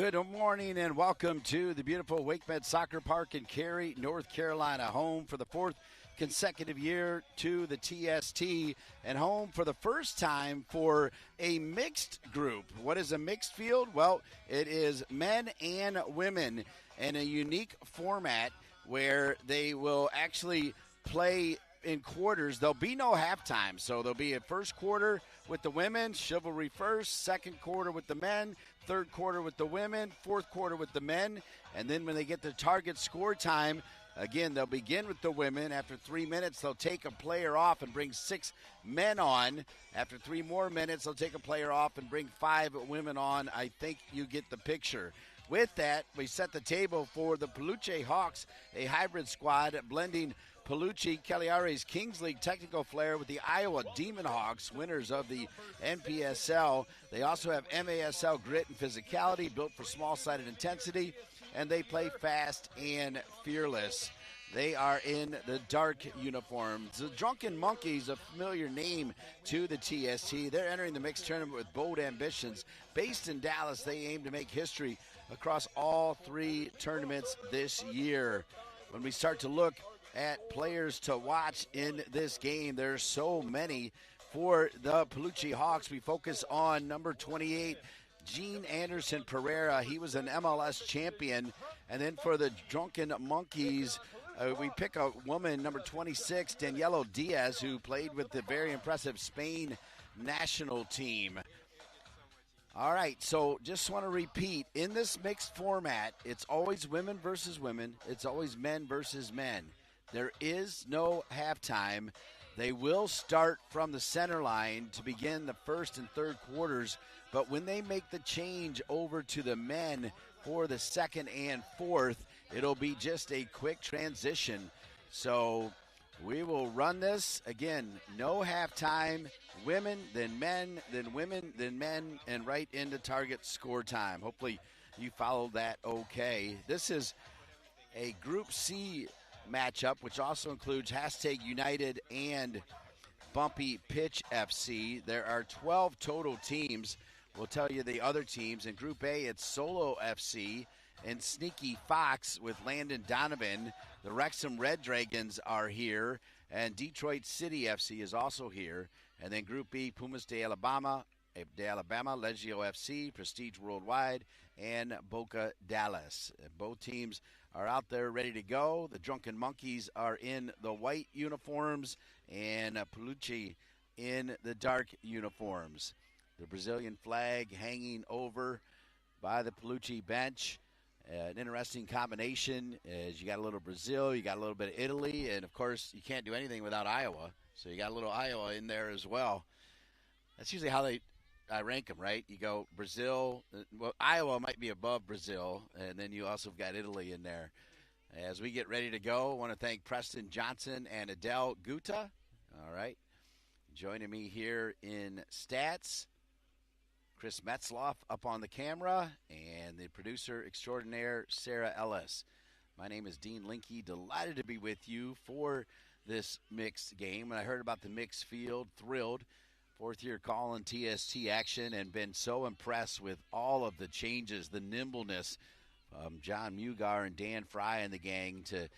Good morning and welcome to the beautiful WakeMed Soccer Park in Cary, North Carolina, home for the fourth consecutive year to the TST and home for the first time for a mixed group. What is a mixed field? Well, it is men and women in a unique format where they will actually play in quarters. There'll be no halftime, so there'll be a first quarter with the women, chivalry first, second quarter with the men, third quarter with the women, fourth quarter with the men, and then when they get the target score time, again, they'll begin with the women. After 3 minutes, they'll take a player off and bring 6 men on. After 3 more minutes, they'll take a player off and bring 5 women on. I think you get the picture. With that, we set the table for the Peluche Hawks, a hybrid squad blending Peluche Cagliari's Kings League technical flair with the Iowa Demon Hawks, winners of the NPSL. They also have MASL grit and physicality, built for small-sided intensity, and they play fast and fearless. They are in the dark uniforms. The Drunken Monkeys, a familiar name to the TST. They're entering the mixed tournament with bold ambitions. Based in Dallas, they aim to make history across all 3 tournaments this year. When we start to look at players to watch in this game, there's so many for the Peluche Hawks. We focus on number 28, Gene Anderson Pereira. He was an MLS champion. And then for the Drunken Monkeys, we pick a woman, number 26, Daniela Diaz, who played with the very impressive Spain national team. All right, so just want to repeat, in this mixed format, it's always women versus women. It's always men versus men. There is no halftime. They will start from the center line to begin the first and third quarters, but when they make the change over to the men for the second and fourth, it'll be just a quick transition. So we will run this. Again, no halftime. Women, then men, then women, then men, and right into target score time. Hopefully you followed that okay. This is a Group C matchup, which also includes Hashtag United and Bumpy Pitch FC. There are 12 total teams. We'll tell you the other teams. In Group A, it's Solo FC and Sneaky Fox with Landon Donovan. The Wrexham Red Dragons are here, and Detroit City FC is also here. And then Group B, Pumas de Alabama, Legio FC, Prestige Worldwide, and Boca Dallas. Both teams are out there ready to go. The Drunken Monkeys are in the white uniforms, and Peluche in the dark uniforms. The Brazilian flag hanging over by the Peluche bench. An interesting combination is you got a little Brazil, you got a little bit of Italy, and of course you can't do anything without Iowa. So you got a little Iowa in there as well. That's usually how I rank them, right? You go Brazil. Well, Iowa might be above Brazil, and then you also got Italy in there. As we get ready to go, I want to thank Preston Johnson and Adele Guta. All right. Joining me here in stats, Chris Metzloff up on the camera, and the producer extraordinaire, Sarah Ellis. My name is Dean Linke. Delighted to be with you for this mixed game. When I heard about the mixed field, thrilled. Fourth-year calling TST action, and been so impressed with all of the changes, the nimbleness. John Mugar and Dan Fry and the gang to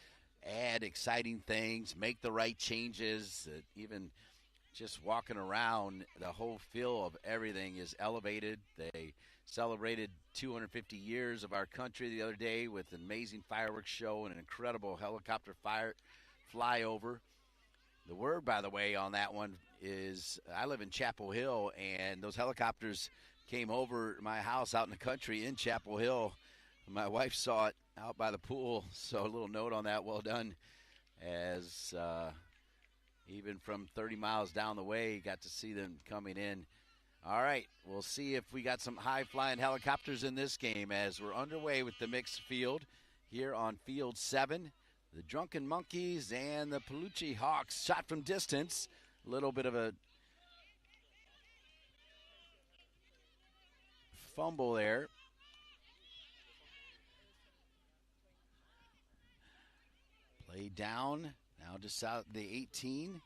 add exciting things, make the right changes. Even just walking around, the whole feel of everything is elevated. They celebrated 250 years of our country the other day with an amazing fireworks show and an incredible helicopter flyover. The word, by the way, on that one is I live in Chapel Hill, and those helicopters came over my house out in the country in Chapel Hill. My wife saw it out by the pool, so a little note on that. Well done. As even from 30 miles down the way, got to see them coming in. All right, we'll see if we got some high-flying helicopters in this game as we're underway with the mixed field here on Field 7. The Drunken Monkeys and the Peluche Hawks shot from distance. A little bit of a fumble there. Play down, now just out the 18.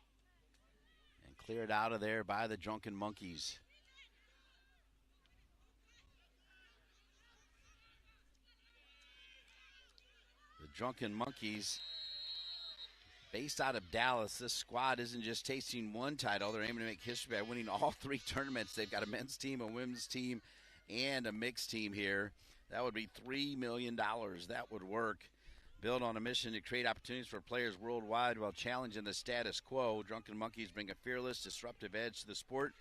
And cleared out of there by the Drunken Monkeys. Drunken Monkeys, based out of Dallas. This squad isn't just tasting one title. They're aiming to make history by winning all 3 tournaments. They've got a men's team, a women's team, and a mixed team here. That would be $3 million. That would work. Build on a mission to create opportunities for players worldwide while challenging the status quo. Drunken Monkeys bring a fearless, disruptive edge to the sport.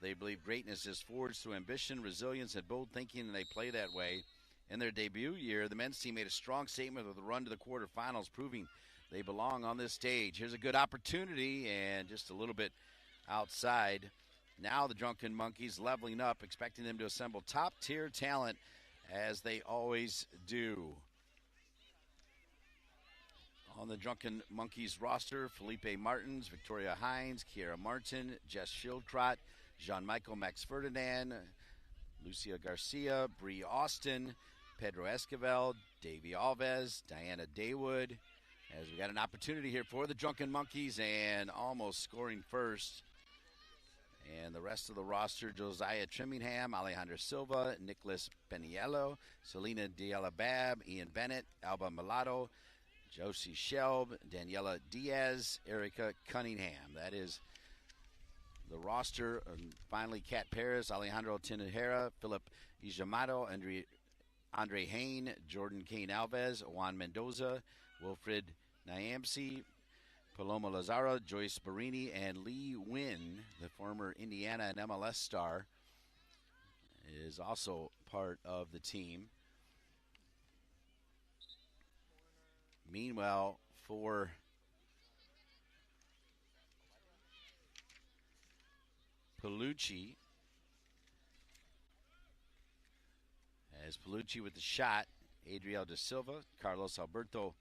They believe greatness is forged through ambition, resilience, and bold thinking, and they play that way. In their debut year, the men's team made a strong statement with a run to the quarterfinals, proving they belong on this stage. Here's a good opportunity, and just a little bit outside. Now the Drunken Monkeys leveling up, expecting them to assemble top-tier talent, as they always do. On the Drunken Monkeys roster, Felipe Martins, Victoria Hines, Kiera Martin, Jess Schildkrot, Jean-Michael Max Ferdinand, Lucia Garcia, Bree Austin, Pedro Esquivel, Davey Alves, Diana Daywood. As we got an opportunity here for the Drunken Monkeys and almost scoring first. And the rest of the roster, Josiah Trimmingham, Alejandro Silva, Nicholas Peniello, Selena Dialabab, Ian Bennett, Alba Mulatto, Josie Shelb, Daniela Diaz, Erica Cunningham. That is the roster. And finally, Kat Paris, Alejandro Tinajera, Philip Ijamato, Andre Hain, Jordan Kane Alves, Juan Mendoza, Wilfred Nyamsi, Paloma Lazara, Joyce Barini, and Lee Wynn, the former Indiana and MLS star, is also part of the team. Meanwhile, for Peluche, as Peluche with the shot, Adriel de Silva, Carlos Alberto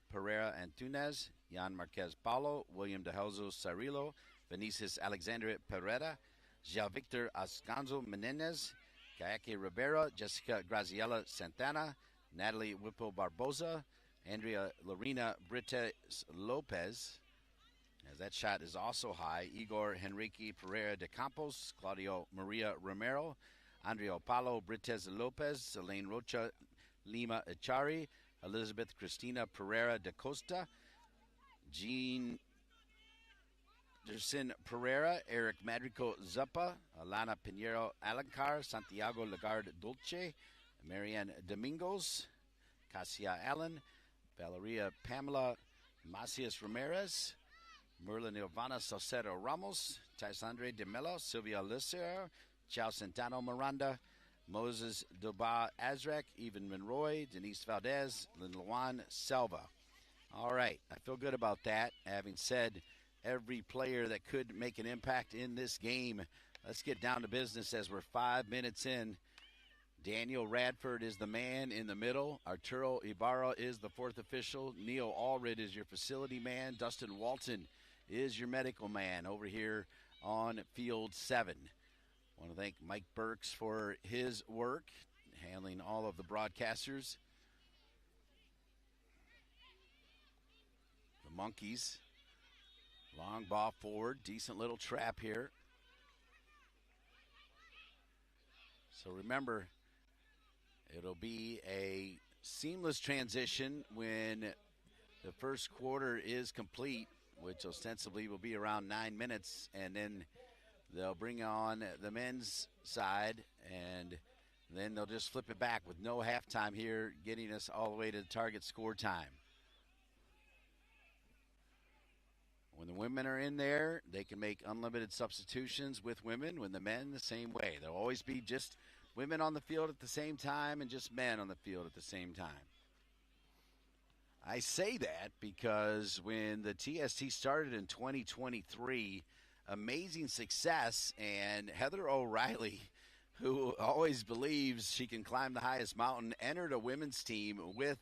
Pereira Antunes, Jan Marquez Paulo, William de Helzo Cirillo, Vinicius Alexandre Pereira, Jean Victor Ascanzo Menendez, Kayake Rivera, Jessica Graziella Santana, Natalie Whippo Barboza, Andrea Lorena Brites Lopez, as that shot is also high, Igor Henrique Pereira de Campos, Claudio Maria Romero, Andrea Paulo Brites Lopez, Elaine Rocha Lima Echari, Elizabeth Cristina Pereira de Costa, Jean Derson Pereira, Eric Madrico Zappa, Alana Pinheiro Alencar, Santiago Lagarde Dulce, Marianne Domingos, Cassia Allen, Valeria Pamela Macias Ramirez, Merlin Ivana Salcedo Ramos, Taisandre de Mello, Sylvia Lisser, Chao Centeno Miranda, Moses Doba Azrek, Evan Monroy, Denise Valdez, Lynn Luan Selva. All right, I feel good about that. Having said every player that could make an impact in this game, let's get down to business as we're 5 minutes in. Daniel Radford is the man in the middle. Arturo Ibarra is the fourth official. Neil Allred is your facility man. Dustin Walton is your medical man over here on Field 7. I want to thank Mike Burks for his work, handling all of the broadcasters. The Monkeys, long ball forward, decent little trap here. So remember, it'll be a seamless transition when the first quarter is complete, which ostensibly will be around 9 minutes, and then they'll bring on the men's side, and then they'll just flip it back with no halftime here, getting us all the way to the target score time. When the women are in there, they can make unlimited substitutions with women. When the men, the same way. There'll always be just women on the field at the same time and just men on the field at the same time. I say that because when the TST started in 2023, amazing success, and Heather O'Reilly, who always believes she can climb the highest mountain, entered a women's team with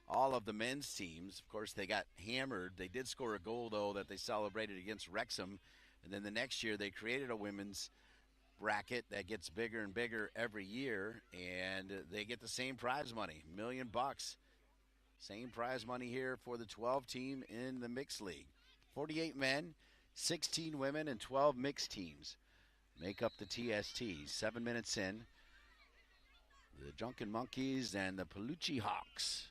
all of the men's teams. Of course, they got hammered. They did score a goal, though, that they celebrated against Wrexham. And then the next year, they created a women's bracket that gets bigger and bigger every year, and they get the same prize money, $1 million. Same prize money here for the 12 team in the mixed league. 48 men, 16 women, and 12 mixed teams make up the TST. 7 minutes in. The Drunken Monkeys and the Peluche Hawks.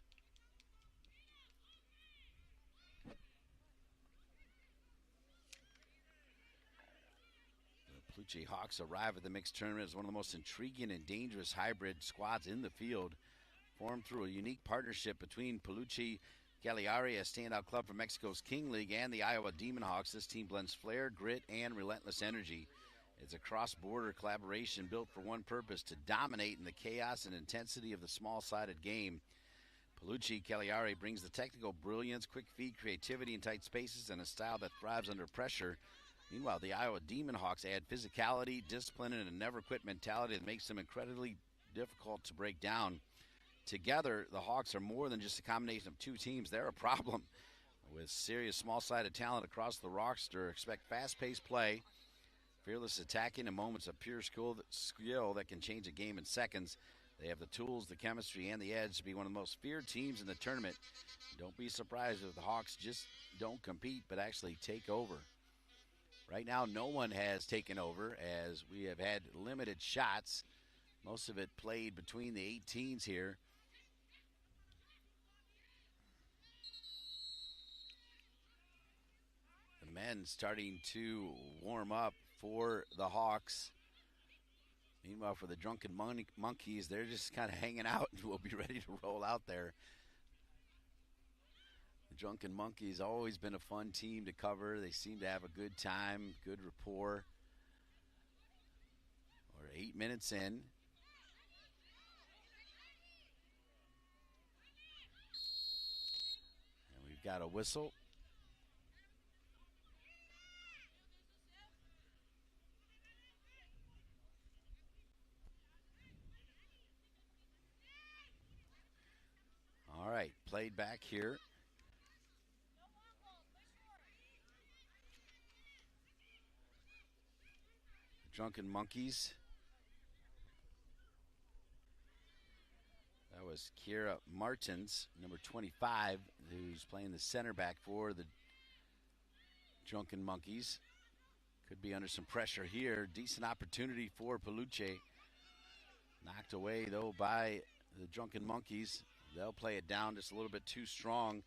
Peluche Hawks arrive at the mixed tournament as one of the most intriguing and dangerous hybrid squads in the field, formed through a unique partnership between Peluche Cagliari, a standout club from Mexico's King League, and the Iowa Demon Hawks. This team blends flair, grit, and relentless energy. It's a cross-border collaboration built for one purpose: to dominate in the chaos and intensity of the small-sided game. Peluche Cagliari brings the technical brilliance, quick feet, creativity in tight spaces, and a style that thrives under pressure. Meanwhile, the Iowa Demon Hawks add physicality, discipline, and a never-quit mentality that makes them incredibly difficult to break down. Together, the Hawks are more than just a combination of two teams. They're a problem. With serious small-sided talent across the roster, expect fast-paced play, fearless attacking, and moments of pure skill that can change a game in seconds. They have the tools, the chemistry, and the edge to be one of the most feared teams in the tournament. Don't be surprised if the Hawks just don't compete but actually take over. Right now, no one has taken over as we have had limited shots. Most of it played between the 18s here. The men starting to warm up for the Hawks. Meanwhile, for the Drunken Monkeys, they're just kind of hanging out and will be ready to roll out there. The Drunken Monkeys always been a fun team to cover. They seem to have a good time, good rapport. We're 8 minutes in. And we've got a whistle. All right, played back here. The Drunken Monkeys. That was Kiera Martins, number 25, who's playing the center back for the Drunken Monkeys. Could be under some pressure here. Decent opportunity for Peluche. Knocked away, though, by the Drunken Monkeys. They'll play it down just a little bit too strong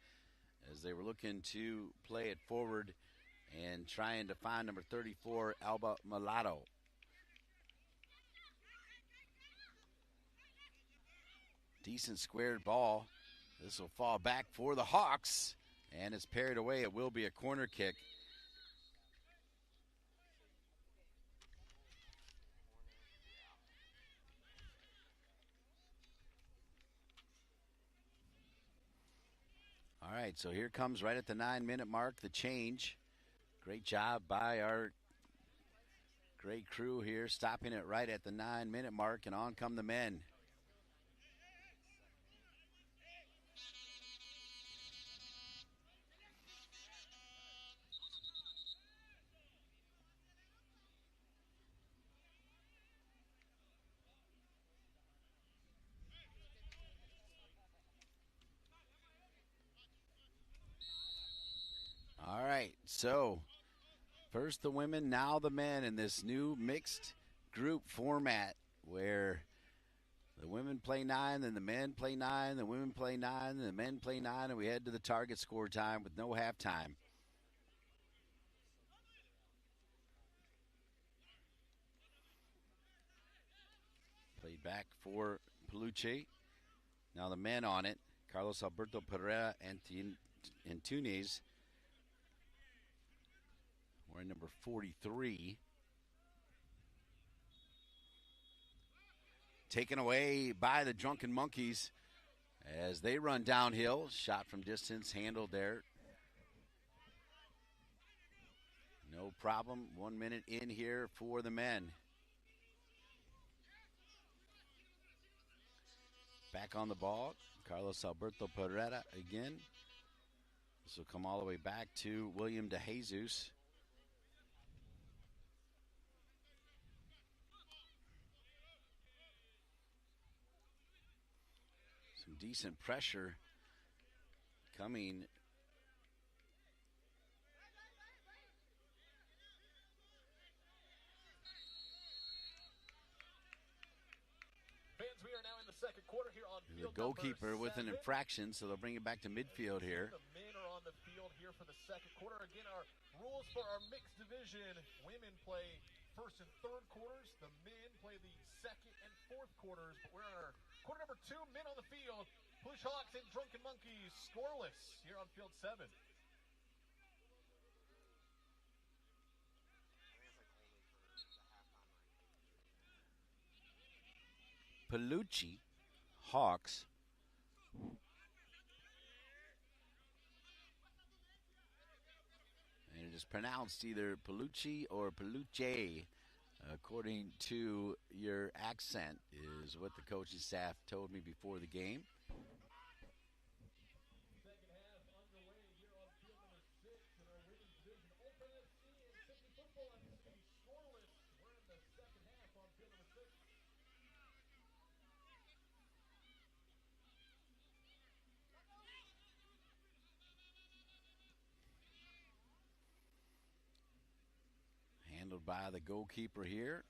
as they were looking to play it forward and trying to find number 34, Alba Mulatto. Decent squared ball. This will fall back for the Hawks, and it's parried away. It will be a corner kick. All right, so here comes right at the 9-minute mark the change. Great job by our great crew here, stopping it right at the 9-minute mark, and on come the men. All right, so first the women, now the men in this new mixed group format where the women play 9, then the men play 9, the women play 9, and the men play 9, and we head to the target score time with no halftime. Played back for Peluche. Now the men on it. Carlos Alberto Pereira and Antunes. We're number 43. Taken away by the Drunken Monkeys as they run downhill. Shot from distance, handled there. No problem. 1 minute in here for the men. Back on the ball. Carlos Alberto Pereira again. This will come all the way back to William DeJesus. Some decent pressure coming. Fans, we are now in the second quarter here on the goalkeeper with an infraction, so they'll bring it back to midfield here. The men are on the field here for the second quarter. Again, our rules for our mixed division: women play first and third quarters. The men play the second and fourth quarters. But we're on our quarter number 2, men on the field. Peluche Hawks and Drunken Monkeys scoreless here on field 7. Peluche Hawks. And it is pronounced either Peluche or Peluche, according to your accent, is what the coaching staff told me before the game. Second half underway here on field number 6 in our women's division. Open FC and Simply Football FC scoreless. We're in the second half on field number 6. Handled by the goalkeeper here.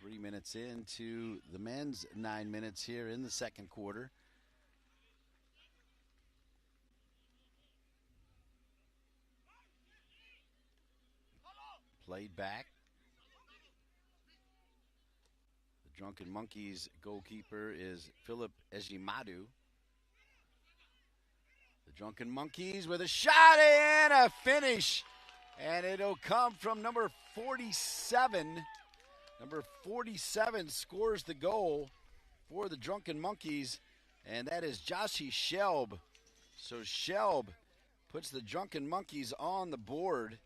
3 minutes into the men's 9 minutes here in the second quarter. Played back. The Drunken Monkeys goalkeeper is Philip Ejimadu. The Drunken Monkeys with a shot and a finish. And it'll come from number 47. Number 47 scores the goal for the Drunken Monkeys, and that is Joshi Shelb. So Shelb puts the Drunken Monkeys on the board,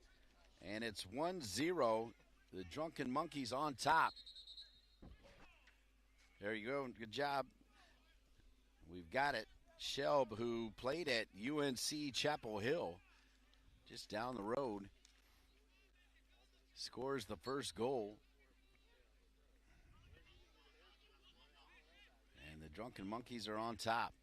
and it's 1-0. The Drunken Monkeys on top. There you go. Good job. We've got it. Shelb, who played at UNC Chapel Hill, just down the road, scores the first goal. And the Drunken Monkeys are on top.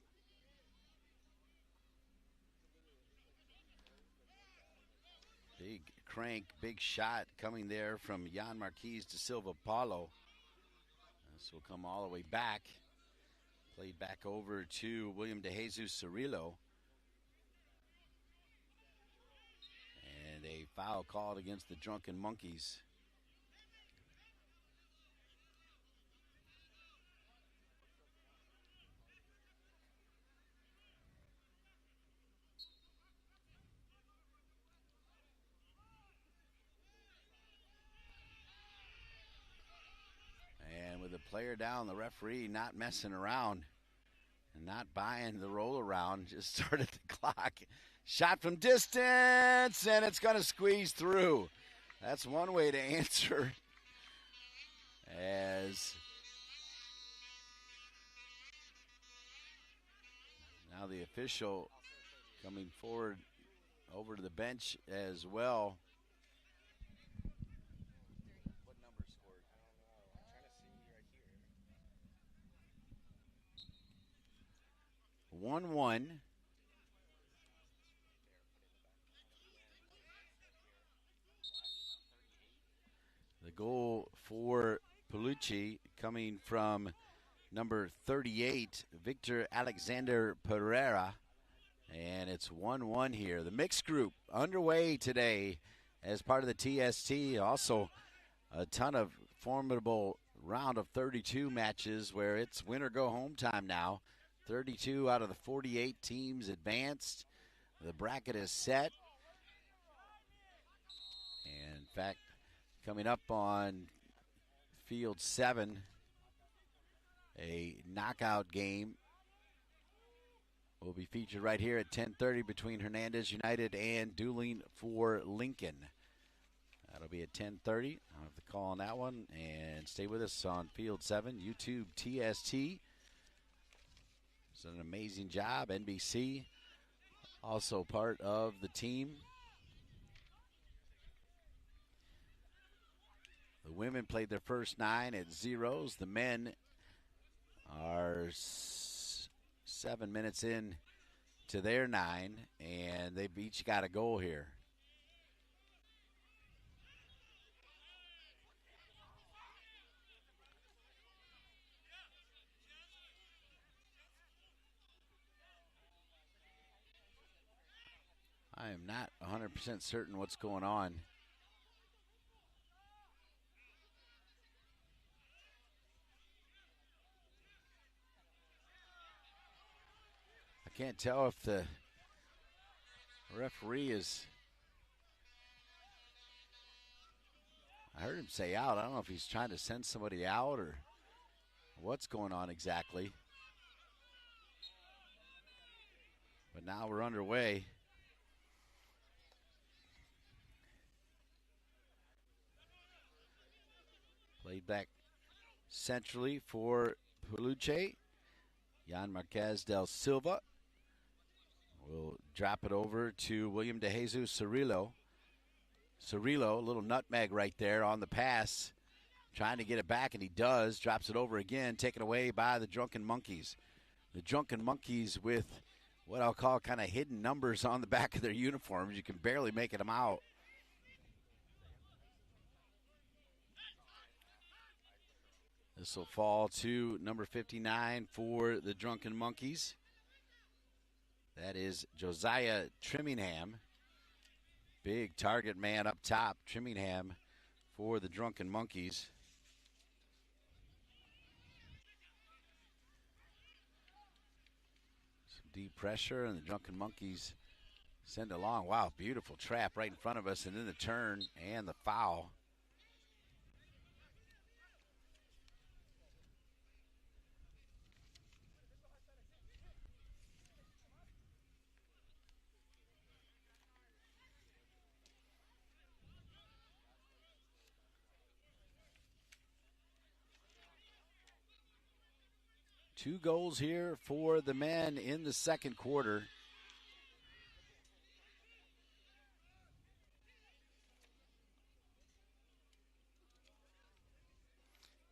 Big crank, big shot coming there from Jan Marquez de Silva Paulo. This will come all the way back. Played back over to William De Jesus Cirillo. And a foul called against the Drunken Monkeys. And with the player down, the referee not messing around and not buying the roll around, just started the clock. Shot from distance, and it's going to squeeze through. That's one way to answer. As now the official coming forward over to the bench as well. What number scored? I don't know. I'm trying to see right here. 1-1. The goal for Peluche coming from number 38, Victor Alexander Pereira. And it's 1-1 here. The mixed group underway today as part of the TST. Also a ton of formidable round of 32 matches where it's win or go home time now. 32 out of the 48 teams advanced. The bracket is set. And in fact, coming up on field 7, a knockout game will be featured right here at 10:30 between Hernandez United and Dueling for Lincoln. That'll be at 10:30. I'll have to call on that one. And stay with us on field 7, YouTube TST. It's an amazing job. NBC also part of the team. The women played their first 9 at zeros. The men are 7 minutes in to their 9, and they've each got a goal here. I am not 100% certain what's going on. Can't tell if the referee is. I heard him say out. I don't know if he's trying to send somebody out or what's going on exactly. But now we're underway. Played back centrally for Peluche. Jan Marquez del Silva will drop it over to William De Jesus Cirillo. Cirillo, a little nutmeg right there on the pass, trying to get it back, and he does. Drops it over again, taken away by the Drunken Monkeys. The Drunken Monkeys with what I'll call kind of hidden numbers on the back of their uniforms. You can barely make them out. This will fall to number 59 for the Drunken Monkeys. That is Josiah Trimmingham. Big target man up top, Trimmingham for the Drunken Monkeys. Some deep pressure, and the Drunken Monkeys send it along. Wow, beautiful trap right in front of us, and then the turn and the foul. Two goals here for the men in the second quarter.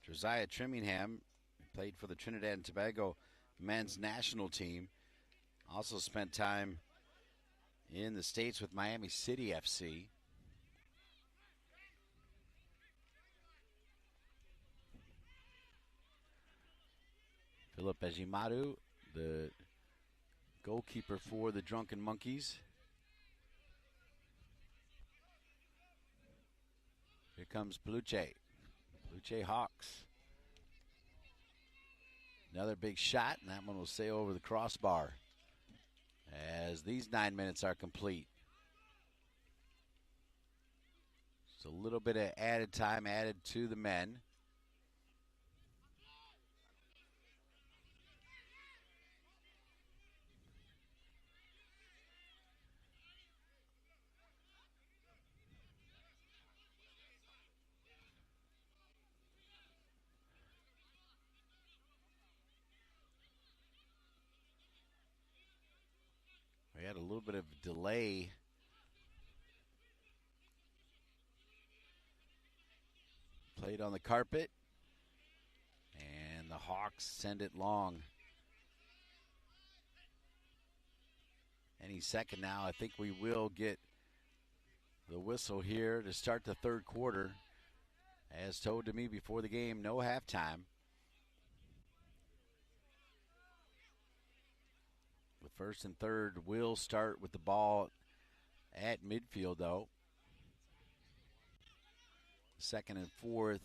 Josiah Trimmingham played for the Trinidad and Tobago men's national team. Also spent time in the States with Miami City FC. Philip Ejimaru, the goalkeeper for the Drunken Monkeys. Here comes Peluche. Peluche Hawks. Another big shot, and that one will stay over the crossbar as these 9 minutes are complete. Just a little bit of added time added to the men. We had a little bit of delay. Played on the carpet, and the Hawks send it long. Any second now, I think we will get the whistle here to start the third quarter. As told to me before the game, no halftime. The first and third will start with the ball at midfield, though. Second and fourth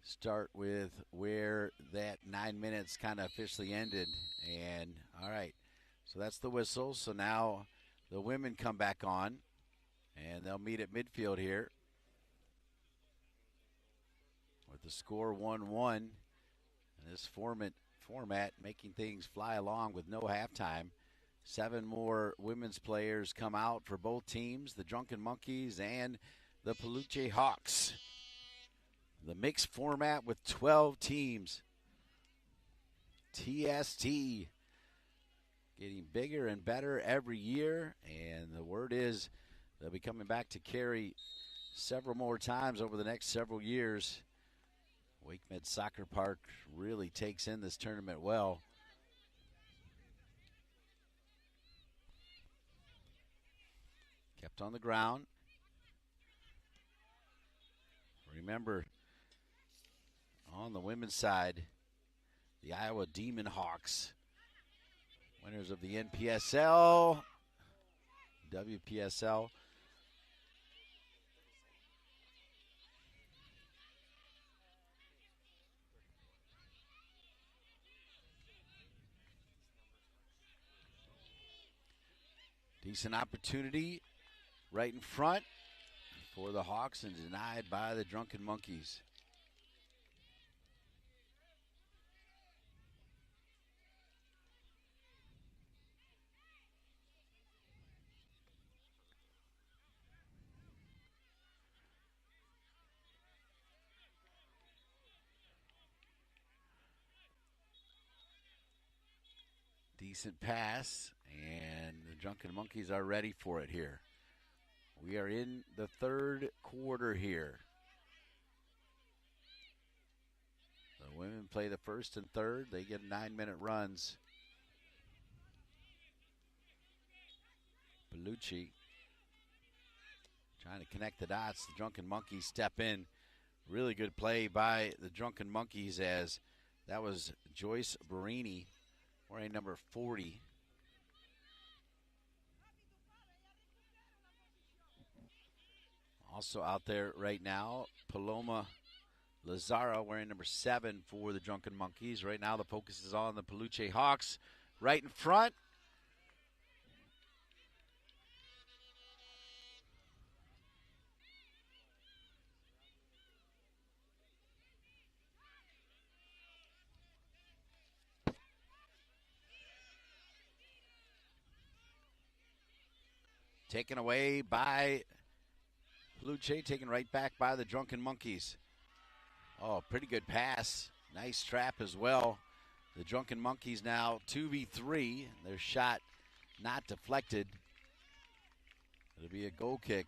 start with where that 9 minutes kind of officially ended. And all right, so that's the whistle. So now the women come back on, and they'll meet at midfield here with the score 1-1. And this format making things fly along with no halftime. 7 more women's players come out for both teams, the Drunken Monkeys and the Peluche Hawks. The mixed format with 12 teams. TST getting bigger and better every year, and the word is they'll be coming back to Cary several more times over the next several years. WakeMed Soccer Park really takes in this tournament well. Kept on the ground. Remember, on the women's side, the Iowa Demon Hawks, winners of the NPSL, WPSL. Decent opportunity right in front for the Hawks and denied by the Drunken Monkeys. Decent pass, and the Drunken Monkeys are ready for it here. We are in the third quarter here. The women play the first and third. They get 9-minute runs. Peluche trying to connect the dots. The Drunken Monkeys step in. Really good play by the Drunken Monkeys, as that was Joyce Barini, wearing number 40. Also out there right now, Paloma Lazara, wearing number 7 for the Drunken Monkeys. Right now the focus is on the Peluche Hawks right in front. Taken away by Peluche, taken right back by the Drunken Monkeys. Oh, pretty good pass. Nice trap as well. The Drunken Monkeys now 2v3. Their shot not deflected. It'll be a goal kick.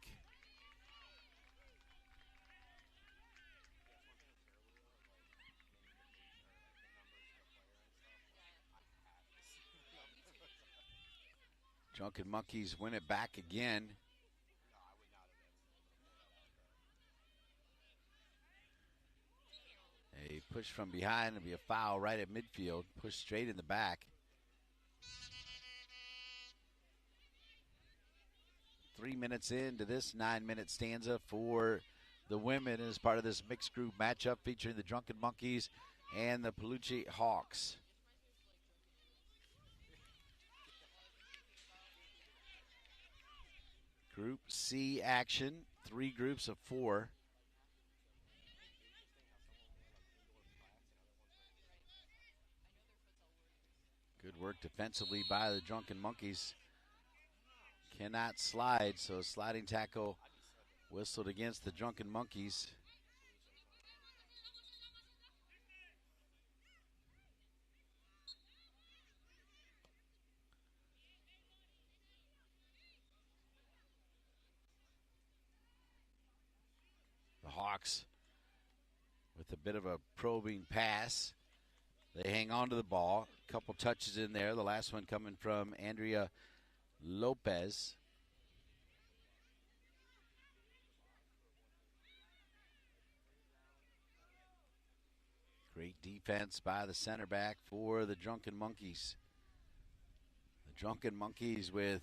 Drunken Monkeys win it back again. A push from behind. It'll be a foul right at midfield. Push straight in the back. 3 minutes into this 9-minute stanza for the women as part of this mixed group matchup featuring the Drunken Monkeys and the Peluche Hawks. Group C action, 3 groups of 4. Good work defensively by the Drunken Monkeys. Cannot slide, so a sliding tackle whistled against the Drunken Monkeys. The Hawks with a bit of a probing pass. They hang on to the ball. A couple touches in there. The last one coming from Andrea Lopez. Great defense by the center back for the Drunken Monkeys. The Drunken Monkeys with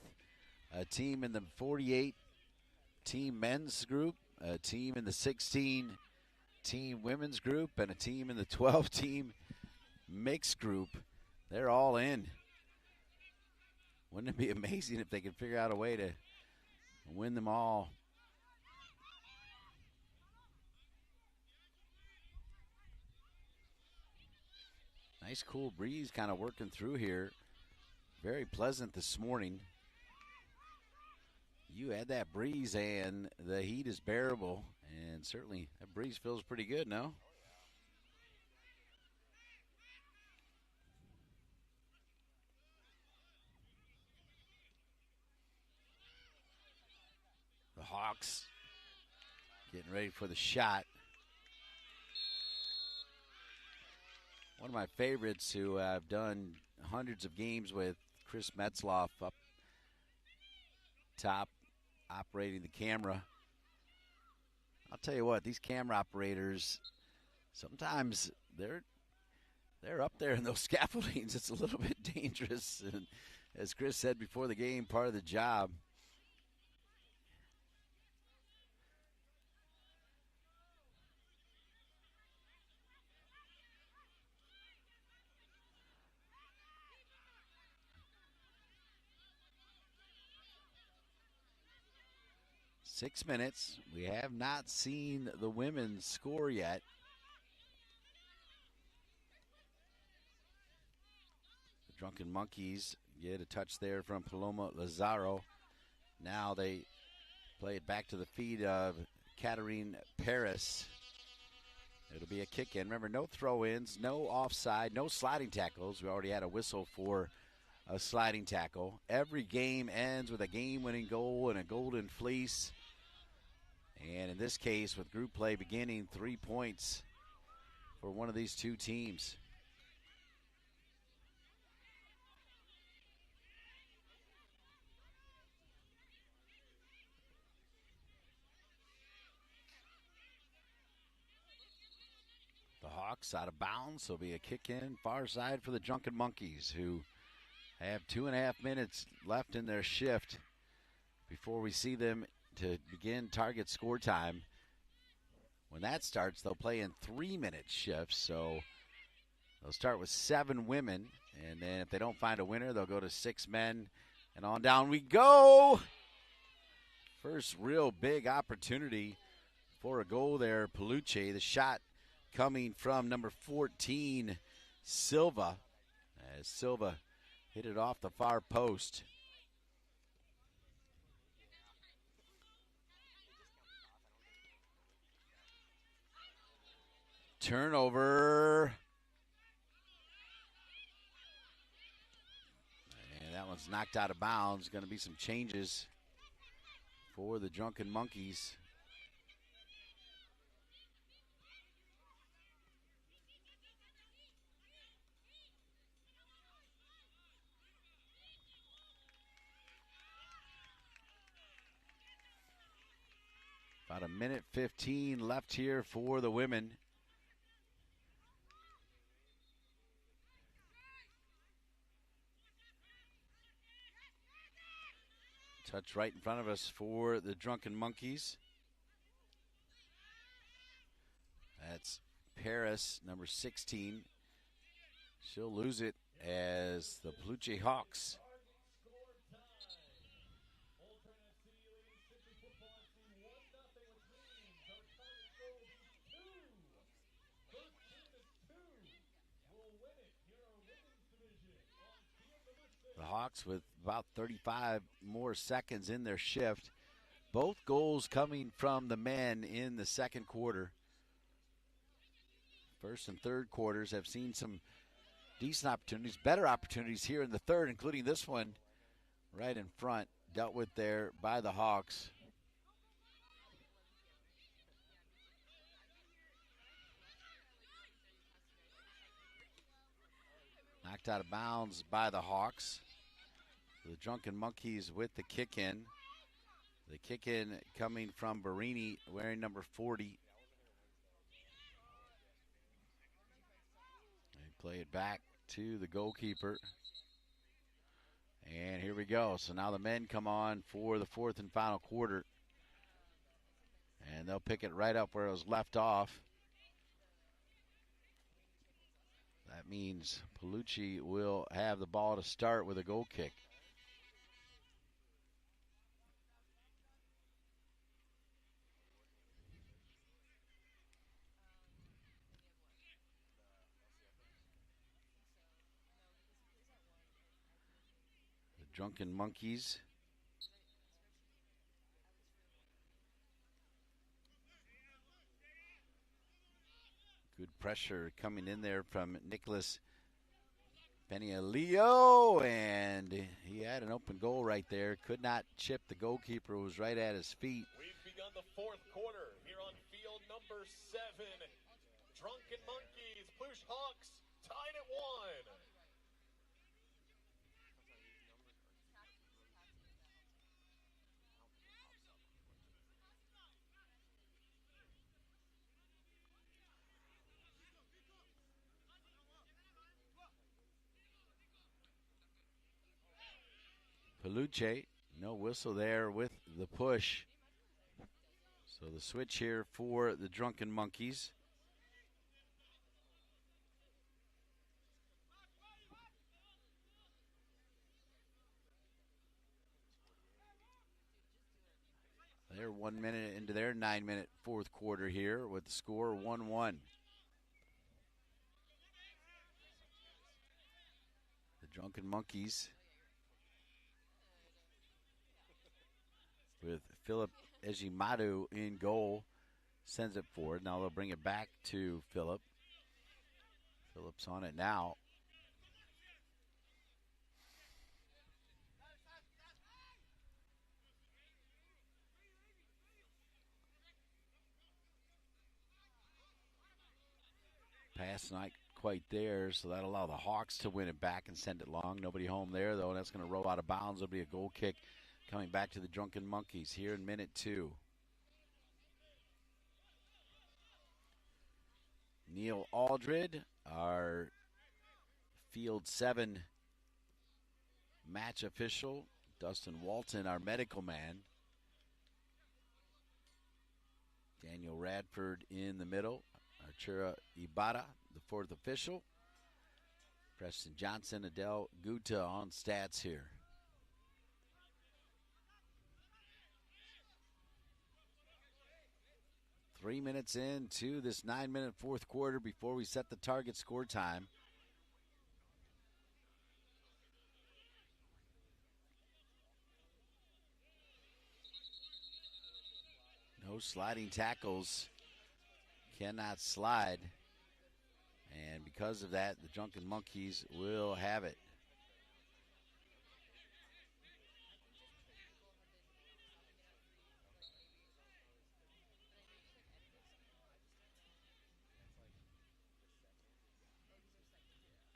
a team in the 48-team men's group, a team in the 16-team women's group, and a team in the 12-team mixed group. They're all in. Wouldn't it be amazing if they could figure out a way to win them all? Nice cool breeze kind of working through here. Very pleasant this morning. You add that breeze and the heat is bearable, and certainly that breeze feels pretty good, no? The Hawks getting ready for the shot. One of my favorites who I've done hundreds of games with, Chris Metzloff up top operating the camera. I'll tell you what, these camera operators, sometimes they're up there in those scaffoldings. It's a little bit dangerous. And as Chris said before the game, part of the job. 6 minutes. We have not seen the women score yet. The Drunken Monkeys get a touch there from Paloma Lazaro. Now they play it back to the feet of Katarine Paris. It'll be a kick in. Remember, no throw-ins, no offside, no sliding tackles. We already had a whistle for a sliding tackle. Every game ends with a game-winning goal and a golden fleece. And in this case, with group play beginning, 3 points for one of these two teams. The Hawks out of bounds. There'll be a kick in far side for the Drunken Monkeys, who have 2.5 minutes left in their shift before we see them to begin target score time. When that starts, they'll play in 3-minute shifts. So they'll start with 7 women, and then if they don't find a winner, they'll go to 6 men, and on down we go. First real big opportunity for a goal there, Peluche. The shot coming from number 14, Silva, as Silva hit it off the far post. Turnover. And that one's knocked out of bounds. Going to be some changes for the Drunken Monkeys. About 1:15 left here for the women. Touch right in front of us for the Drunken Monkeys. That's Paris, number 16. She'll lose it as the Peluche Hawks with about 35 more seconds in their shift. Both goals coming from the men in the second quarter. First and third quarters have seen some decent opportunities, better opportunities here in the third, including this one right in front, dealt with there by the Hawks. Knocked out of bounds by the Hawks. The Drunken Monkeys with the kick in. The kick in coming from Barini, wearing number 40. They play it back to the goalkeeper. And here we go. So now the men come on for the fourth and final quarter. And they'll pick it right up where it was left off. That means Peluche will have the ball to start with a goal kick. Drunken Monkeys. Good pressure coming in there from Nicholas Penialio, and he had an open goal right there. Could not chip the goalkeeper, who was right at his feet. We've begun the fourth quarter here on field number 7. Drunken Monkeys, Peluche Hawks tied at 1. Peluche, no whistle there with the push. So the switch here for the Drunken Monkeys. They're 1 minute into their 9-minute fourth quarter here with the score 1-1. The Drunken Monkeys with Philip Ejimadu in goal sends it forward. Now they'll bring it back to Philip. Philip's on it now. Pass not quite there, so that'll allow the Hawks to win it back and send it long. Nobody home there, though. That's going to roll out of bounds. It'll be a goal kick coming back to the Drunken Monkeys here in minute 2. Neil Aldred, our Field 7 match official. Dustin Walton, our medical man. Daniel Radford in the middle. Archura Ibada, the 4th official. Preston Johnson, Adele Guta on stats here. Three minutes into this 9-minute fourth quarter before we set the target score time. No sliding tackles. Cannot slide. And because of that, the Drunken Monkeys will have it.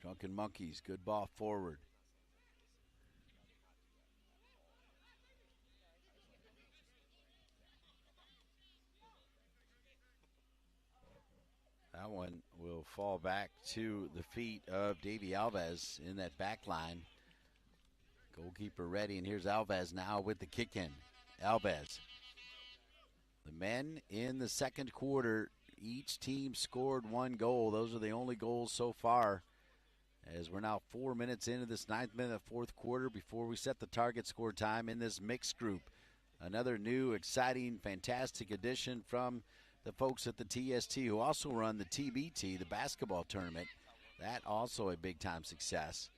Drunken Monkeys, good ball forward. That one will fall back to the feet of Davey Alves in that back line. Goalkeeper ready, and here's Alves now with the kick in. Alves. The men in the second quarter, each team scored one goal. Those are the only goals so far, as we're now 4 minutes into this 9th minute of fourth quarter before we set the target score time in this mixed group. Another new, exciting, fantastic addition from the folks at the TST, who also run the TBT, the basketball tournament. That also a big-time success.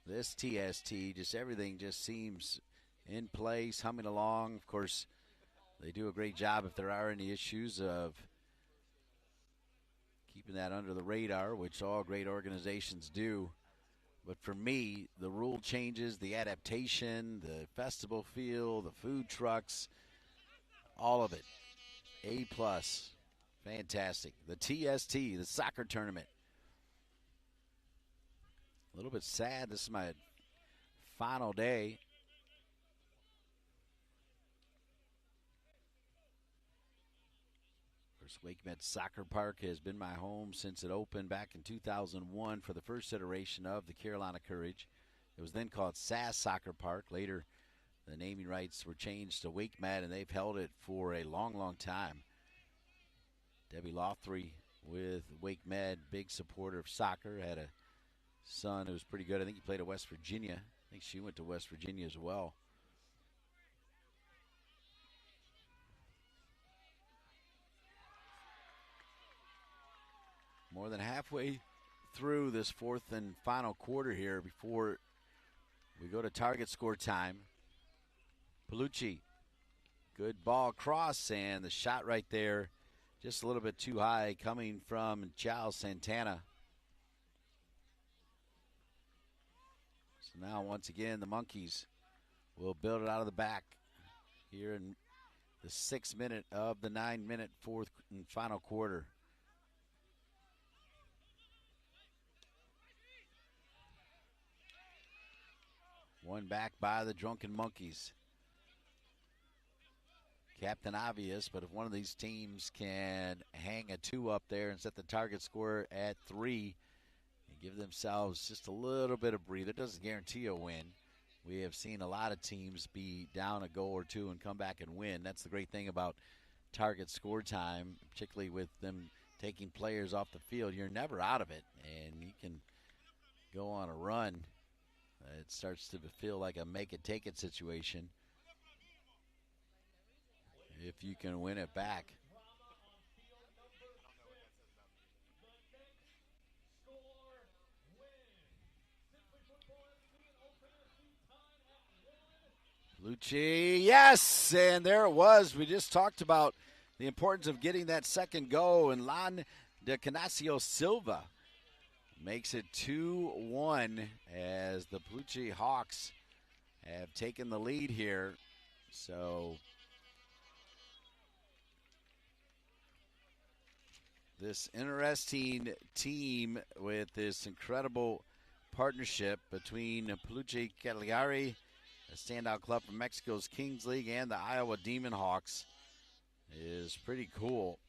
This TST, just everything just seems in place, humming along. Of course, they do a great job if there are any issues of keeping that under the radar, which all great organizations do. But for me, the rule changes, the adaptation, the festival feel, the food trucks, all of it. A+. Fantastic. The TST, the soccer tournament. A little bit sad. This is my final day. Of course, WakeMed Soccer Park has been my home since it opened back in 2001 for the first iteration of the Carolina Courage. It was then called SAS Soccer Park. Later, the naming rights were changed to WakeMed, and they've held it for a long, long time. Debbie Lothry with WakeMed, big supporter of soccer. Had a son who was pretty good. I think he played at West Virginia. I think she went to West Virginia as well. More than halfway through this fourth and final quarter here before we go to target score time. Peluche, good ball across, and the shot right there just a little bit too high coming from Charles Santana. So now once again the Monkeys will build it out of the back here in the 6th minute of the 9-minute fourth and final quarter. One back by the Drunken Monkeys. Captain Obvious, but if one of these teams can hang a 2 up there and set the target score at 3 and give themselves just a little bit of breather, doesn't guarantee a win. We have seen a lot of teams be down a goal or 2 and come back and win. That's the great thing about target score time, particularly with them taking players off the field. You're never out of it, and you can go on a run. It starts to feel like a make-it-take-it situation. if you can win it back. Peluche, yes, and there it was. We just talked about the importance of getting that second go, and Lan de Canasio Silva makes it 2-1 as the Peluche Hawks have taken the lead here. So this interesting team with this incredible partnership between Peluche Cagliari, a standout club from Mexico's Kings League, and the Iowa Demon Hawks is pretty cool.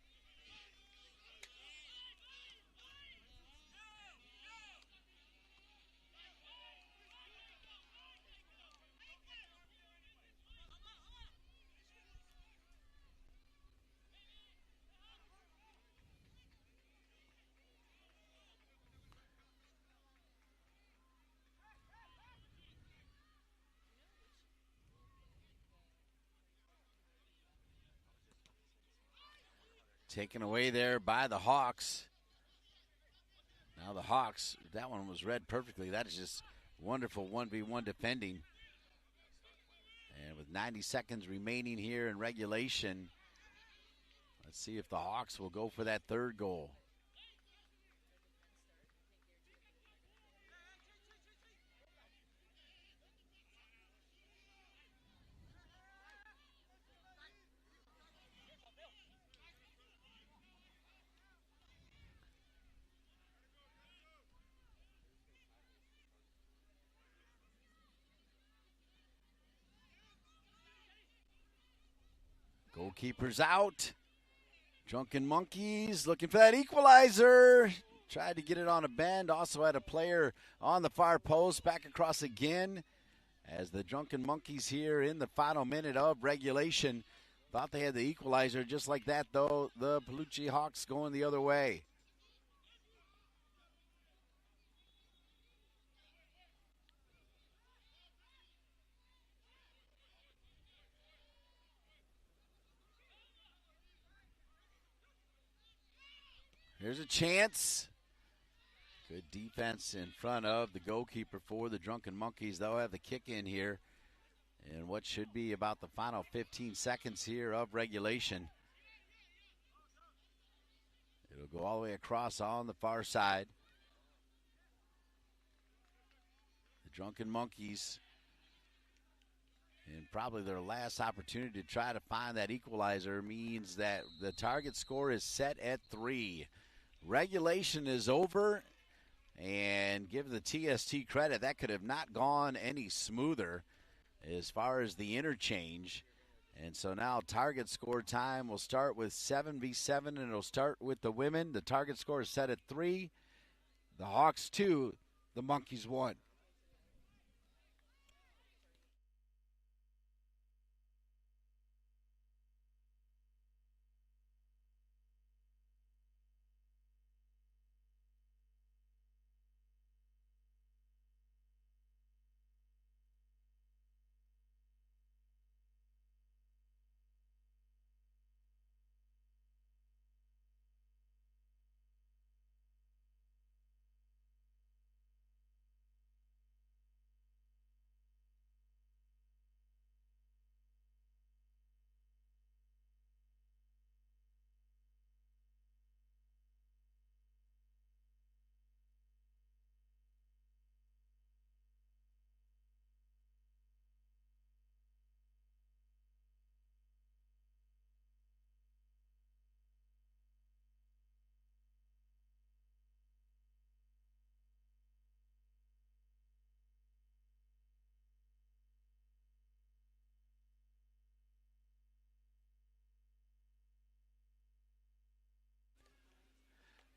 Taken away there by the Hawks. Now the Hawks, that one was read perfectly. That is just wonderful 1v1 defending. And with 90 seconds remaining here in regulation, let's see if the Hawks will go for that third goal. Goalkeeper's out. Drunken Monkeys looking for that equalizer. Tried to get it on a bend. Also had a player on the far post. Back across again as the Drunken Monkeys here in the final minute of regulation. Thought they had the equalizer. Just like that, though, the Peluche Hawks going the other way. Here's a chance. Good defense in front of the goalkeeper for the Drunken Monkeys. They'll have the kick in here in what should be about the final 15 seconds here of regulation. It'll go all the way across on the far side. The Drunken Monkeys, and probably their last opportunity to try to find that equalizer, means that the target score is set at 3. Regulation is over, and give the TST credit, that could have not gone any smoother as far as the interchange. And so now target score time will start with 7v7, and it'll start with the women. The target score is set at 3. The Hawks 2, the Monkeys 1.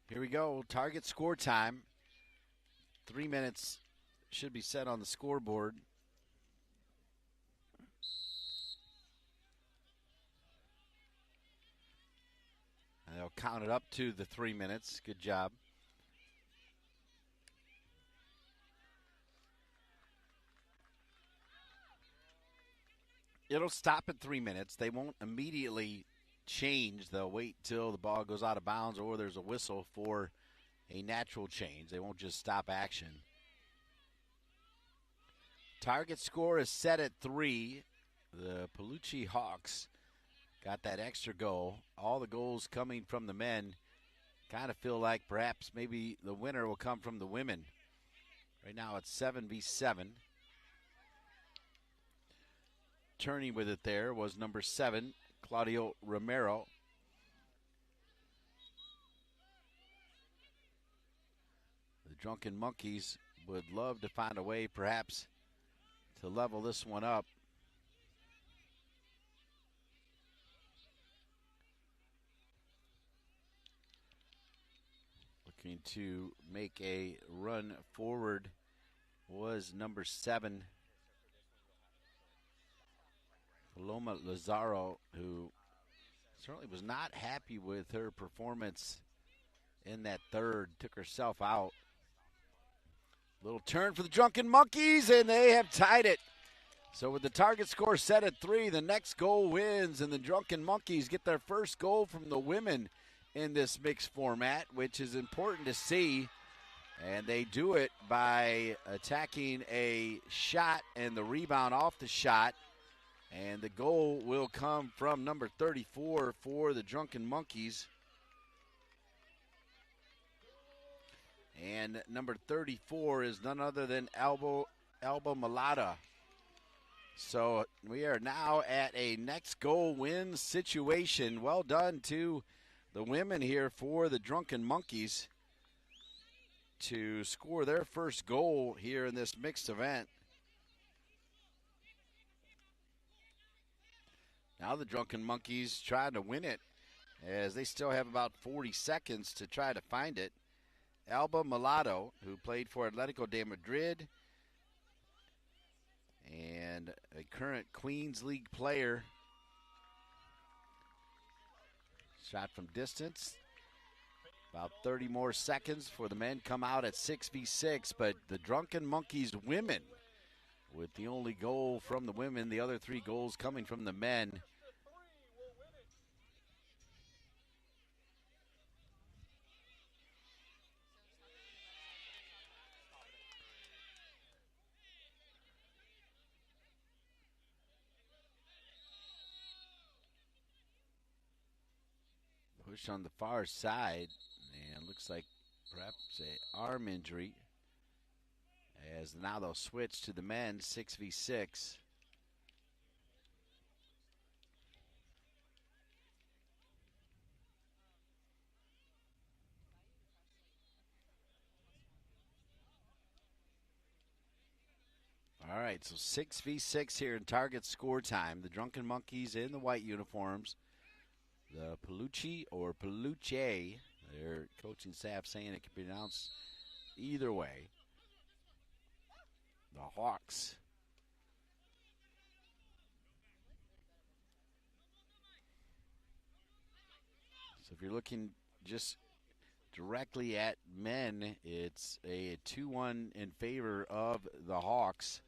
Here we go, target score time. 3 minutes should be set on the scoreboard. And they'll count it up to the 3 minutes. Good job. It'll stop at 3 minutes. They won't immediately change. They'll wait till the ball goes out of bounds or there's a whistle for a natural change. They won't just stop action. Target score is set at 3. The Peluche Hawks got that extra goal. All the goals coming from the men. Kind of feel like perhaps maybe the winner will come from the women. Right now it's 7v7. Turning with it there was number 7, Claudio Romero. The Drunken Monkeys would love to find a way perhaps to level this one up. Looking to make a run forward was number 7, Paloma Lazaro, who certainly was not happy with her performance in that third, took herself out. Little turn for the Drunken Monkeys, and they have tied it. So with the target score set at 3, the next goal wins, and the Drunken Monkeys get their first goal from the women in this mixed format, which is important to see. And they do it by attacking a shot and the rebound off the shot. And the goal will come from number 34 for the Drunken Monkeys. And number 34 is none other than Alba Malata. So we are now at a next goal win situation. Well done to the women here for the Drunken Monkeys to score their first goal here in this mixed event. Now the Drunken Monkeys trying to win it as they still have about 40 seconds to try to find it. Alba Malado, who played for Atletico de Madrid and a current Queens League player. Shot from distance. About 30 more seconds for the men come out at 6v6, but the Drunken Monkeys women with the only goal from the women, the other 3 goals coming from the men. Push on the far side, and looks like perhaps a arm injury. As now they'll switch to the men, 6v6. All right, so 6v6 here in target score time. The Drunken Monkeys in the white uniforms. The Peluche or Peluche, their coaching staff saying it can be pronounced either way. The Hawks. So if you're looking just directly at men, it's a 2-1 in favor of the Hawks.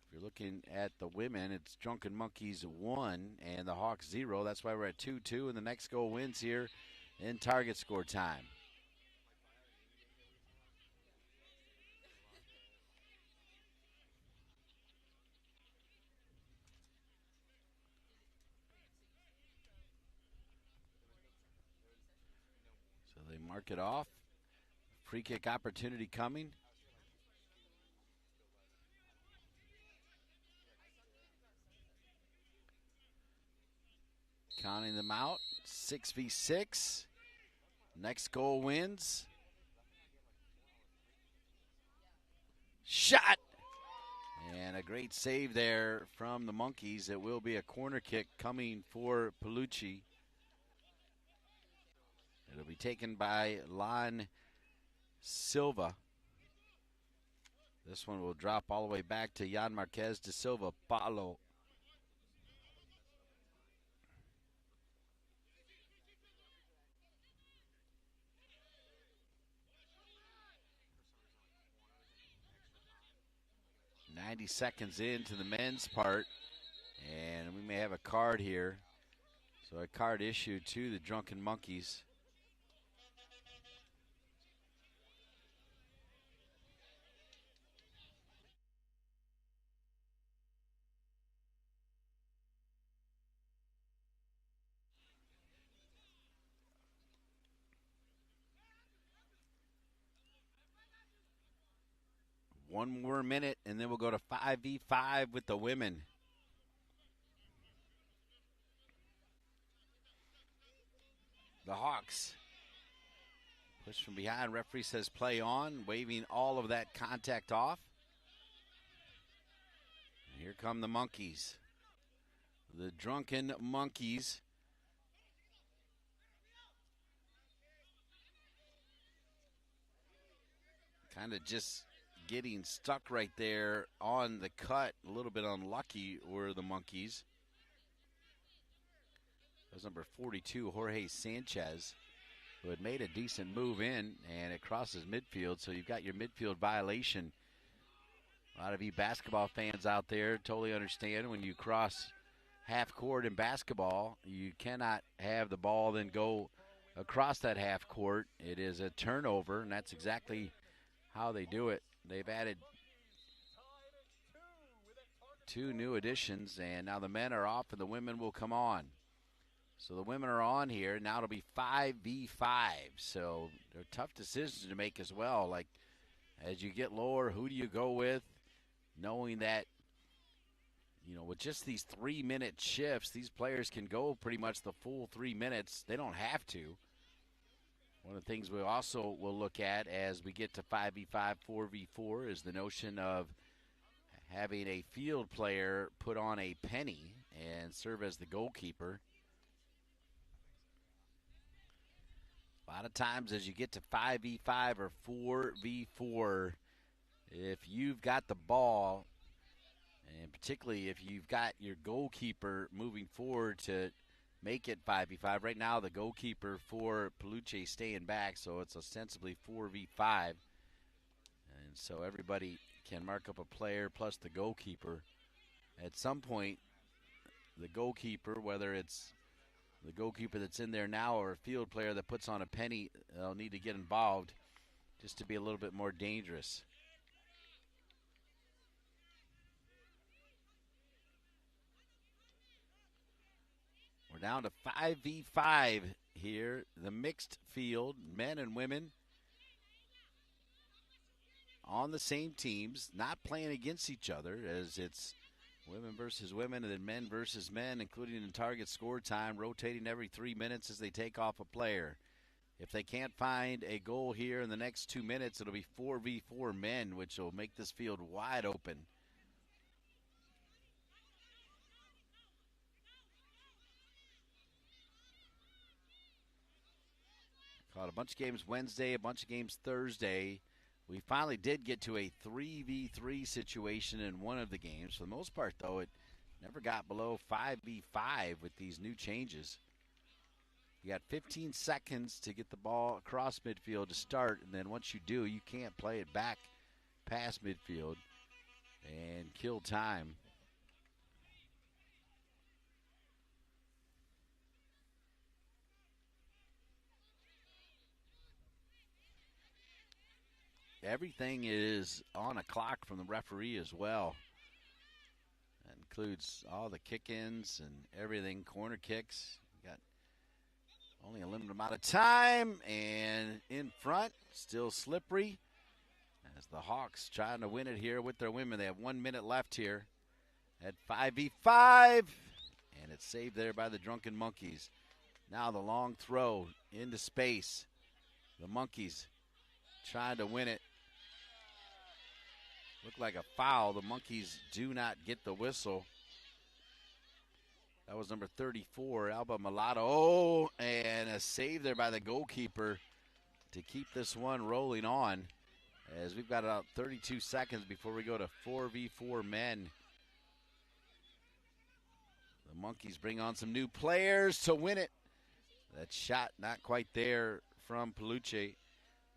If you're looking at the women, it's Drunken Monkeys 1 and the Hawks 0. That's why we're at 2-2, and the next goal wins here in target score time. So they mark it off. Free kick opportunity coming. Counting them out, 6v6. Next goal wins. Shot! And a great save there from the Monkeys. It will be a corner kick coming for Peluche. It'll be taken by Lon Silva. This one will drop all the way back to Jan Marquez de Silva. Paulo. 90 seconds into the men's part, and we may have a card here. So a card issued to the Drunken Monkeys. One more minute, and then we'll go to 5v5 with the women. The Hawks push from behind. Referee says play on, waving all of that contact off. Here come the Monkeys. The Drunken Monkeys. Kind of just getting stuck right there on the cut. A little bit unlucky were the Monkeys. That was number 42, Jorge Sanchez, who had made a decent move in, and it crosses midfield. So you've got your midfield violation. A lot of you basketball fans out there totally understand when you cross half court in basketball, you cannot have the ball then go across that half court. It is a turnover, and that's exactly how they do it. They've added 2 new additions, and now the men are off and the women will come on. So the women are on here. Now it'll be 5v5. So they're tough decisions to make as well. Like, as you get lower, who do you go with? Knowing that, you know, with just these 3-minute shifts, these players can go pretty much the full 3 minutes. They don't have to. One of the things we also will look at as we get to 5v5, 4v4 is the notion of having a field player put on a penny and serve as the goalkeeper. A lot of times as you get to 5v5 or 4v4, if you've got the ball, and particularly if you've got your goalkeeper moving forward to make it 5v5. Right now the goalkeeper for Peluche staying back, so it's ostensibly 4v5. And so everybody can mark up a player plus the goalkeeper. At some point, the goalkeeper, whether it's the goalkeeper that's in there now or a field player that puts on a penny, they'll need to get involved just to be a little bit more dangerous. We're down to 5v5 here, the mixed field, men and women on the same teams, not playing against each other, as it's women versus women and then men versus men, including in target score time, rotating every 3 minutes as they take off a player. If they can't find a goal here in the next 2 minutes, it'll be 4v4 men, which will make this field wide open. Caught a bunch of games Wednesday, a bunch of games Thursday. We finally did get to a 3v3 situation in one of the games. For the most part, though, it never got below 5v5 with these new changes. You got 15 seconds to get the ball across midfield to start, and then once you do, you can't play it back past midfield and kill time. Everything is on a clock from the referee as well. That includes all the kick-ins and everything, corner kicks. You got only a limited amount of time, and in front, still slippery, as the Hawks trying to win it here with their women. They have 1 minute left here at 5v5, and it's saved there by the Drunken Monkeys. Now the long throw into space. The Monkeys trying to win it. Looked like a foul. The Monkeys do not get the whistle. That was number 34, Alba Mulatto. Oh, and a save there by the goalkeeper to keep this one rolling on, as we've got about 32 seconds before we go to 4v4 men. The Monkeys bring on some new players to win it. That shot not quite there from Peluche.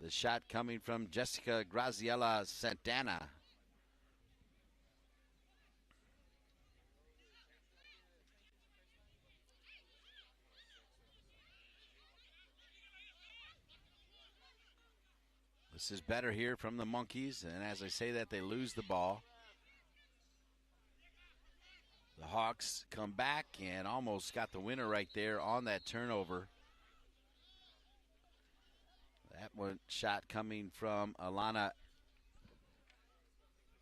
The shot coming from Jessica Graziella Santana. This is better here from the Monkeys, and as I say that, they lose the ball. The Hawks come back and almost got the winner right there on that turnover. That one shot coming from Alana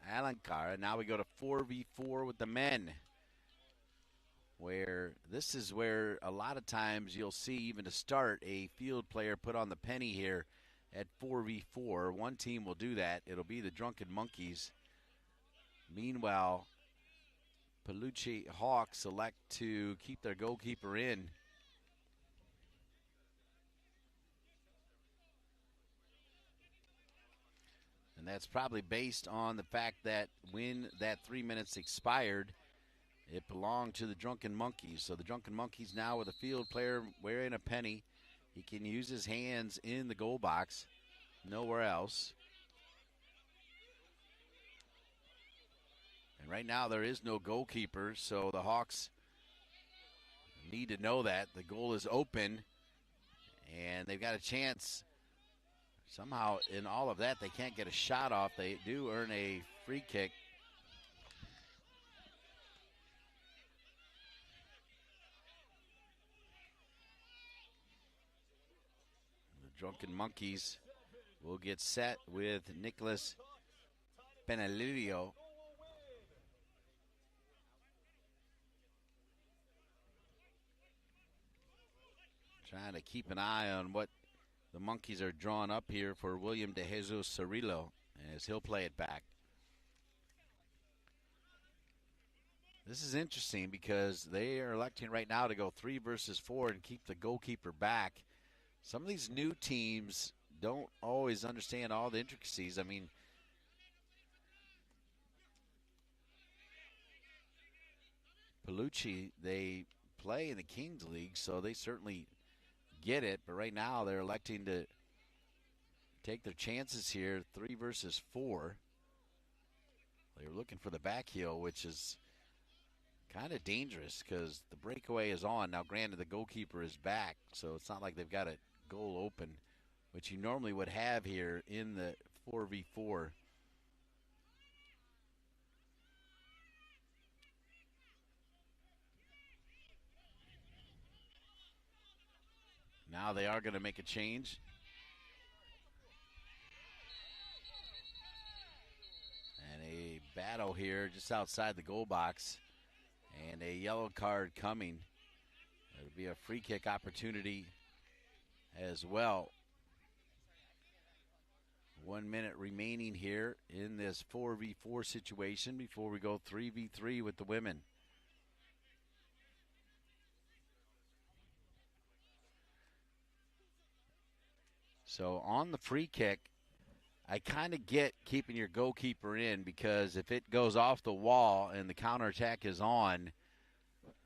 Alankar. Now we go to 4v4 with the men, where this is where a lot of times you'll see, even to start, a field player put on the penny here at 4v4. One team will do that. It'll be the Drunken Monkeys. Meanwhile, Peluche Hawks elect to keep their goalkeeper in. And that's probably based on the fact that when that 3 minutes expired, it belonged to the Drunken Monkeys. So the Drunken Monkeys now with a field player wearing a penny. He can use his hands in the goal box, nowhere else. And right now there is no goalkeeper, so the Hawks need to know that. The goal is open, and they've got a chance. Somehow in all of that, they can't get a shot off. They do earn a free kick. The Drunken Monkeys will get set with Nicholas Benelilio. Trying to keep an eye on what the Monkeys are drawn up here for William De Jesus Cirillo as he'll play it back. This is interesting because they are electing right now to go 3 versus 4 and keep the goalkeeper back. Some of these new teams don't always understand all the intricacies. I mean, Peluche, they play in the Kings League, so they certainly get it, but right now they're electing to take their chances here, 3 versus 4. They were looking for the back heel, which is kind of dangerous because the breakaway is on. Now, granted, the goalkeeper is back, so it's not like they've got a goal open, which you normally would have here in the 4v4. Now they are going to make a change. And a battle here just outside the goal box. And a yellow card coming. It'll be a free kick opportunity as well. 1 minute remaining here in this 4v4 situation before we go 3v3 with the women. So on the free kick, I kind of get keeping your goalkeeper in because if it goes off the wall and the counterattack is on,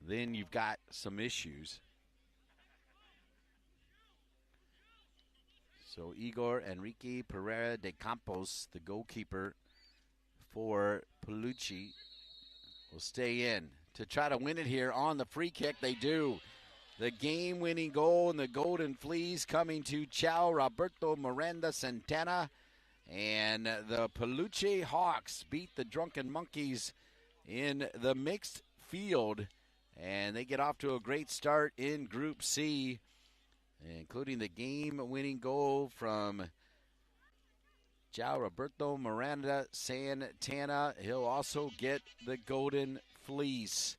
then you've got some issues. So Igor Enrique Pereira de Campos, the goalkeeper for Peluche, will stay in to try to win it here on the free kick. They do. The game-winning goal and the Golden Fleas coming to Chao Roberto Miranda Santana. And the Peluche Hawks beat the Drunken Monkeys in the mixed field. And they get off to a great start in Group C, including the game-winning goal from Chao Roberto Miranda Santana. He'll also get the Golden Fleece.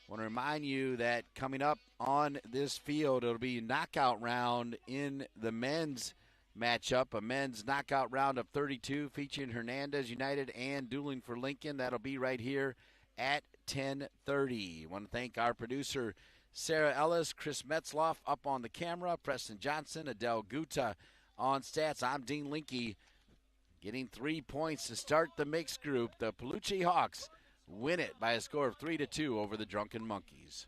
I want to remind you that coming up on this field, it'll be knockout round in the men's matchup, a men's knockout round of 32 featuring Hernandez United and Dueling for Lincoln. That'll be right here at 10:30. I want to thank our producer, Sarah Ellis, Chris Metzloff up on the camera, Preston Johnson, Adele Guta on stats. I'm Dean Linke, getting 3 points to start the mixed group. The Peluche Hawks win it by a score of 3-2 over the Drunken Monkeys.